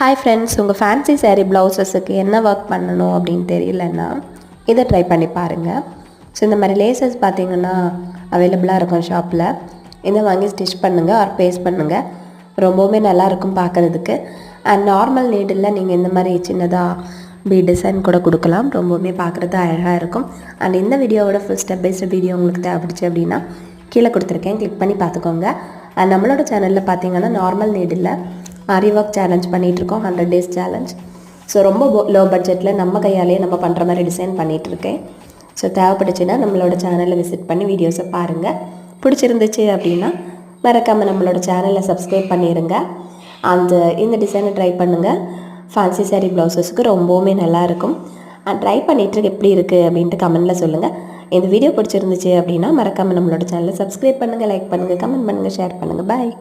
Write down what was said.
Hi friends, உங்கள் fancy sari ப்ளவுசஸுக்கு என்ன work பண்ணணும் அப்படின்னு தெரியலன்னா இதை ட்ரை பண்ணி பாருங்கள். ஸோ இந்த மாதிரி லேசஸ் பார்த்திங்கன்னா அவைலபிளாக இருக்கும் ஷாப்பில். இதை வாங்கி ஸ்டிச் பண்ணுங்கள் ஆர் பேஸ்ட் பண்ணுங்கள். ரொம்பவுமே நல்லாயிருக்கும் பார்க்குறதுக்கு. அண்ட் நார்மல் நீடில் நீங்கள் இந்த மாதிரி சின்னதாக டிசைன் கூட கொடுக்கலாம். ரொம்பவுமே பார்க்குறது அழகாக இருக்கும். அண்ட் இந்த வீடியோவோட full step by step video உங்களுக்கு தேவைப்படுச்சு அப்படின்னா கீழே கொடுத்துருக்கேன், கிளிக் பண்ணி பார்த்துக்கோங்க. அண்ட் நம்மளோட சேனலில் பார்த்திங்கன்னா நார்மல் நீடில் ஆரி ஒர்க் சேலஞ்ச் பண்ணிகிட்ருக்கோம், 100 days சேலஞ்ச். ஸோ ரொம்ப லோ பட்ஜெட்டில் நம்ம கையாலேயே நம்ம பண்ணுற மாதிரி டிசைன் பண்ணிகிட்ருக்கேன். ஸோ தேவைப்பட்டுச்சுன்னா நம்மளோட சேனலை விசிட் பண்ணி வீடியோஸை பாருங்கள். பிடிச்சிருந்துச்சு அப்படின்னா மறக்காமல் நம்மளோட சேனலை சப்ஸ்கிரைப் பண்ணிடுங்க. இந்த டிசைனை ட்ரை பண்ணுங்கள். ஃபேன்சி சாரீ ப்ளவுசஸுக்கு ரொம்பவுமே நல்லாயிருக்கும். ட்ரை பண்ணிவிட்டு எப்படி இருக்குது அப்படின்ட்டு கமெண்ட்டில் சொல்லுங்கள். இந்த வீடியோ பிடிச்சிருந்துச்சு அப்படின்னா மறக்காமல் நம்மளோட சேனலை சப்ஸ்கிரைப் பண்ணுங்கள், லைக் பண்ணுங்கள், கமெண்ட் பண்ணுங்கள், ஷேர் பண்ணுங்கள். பாய்.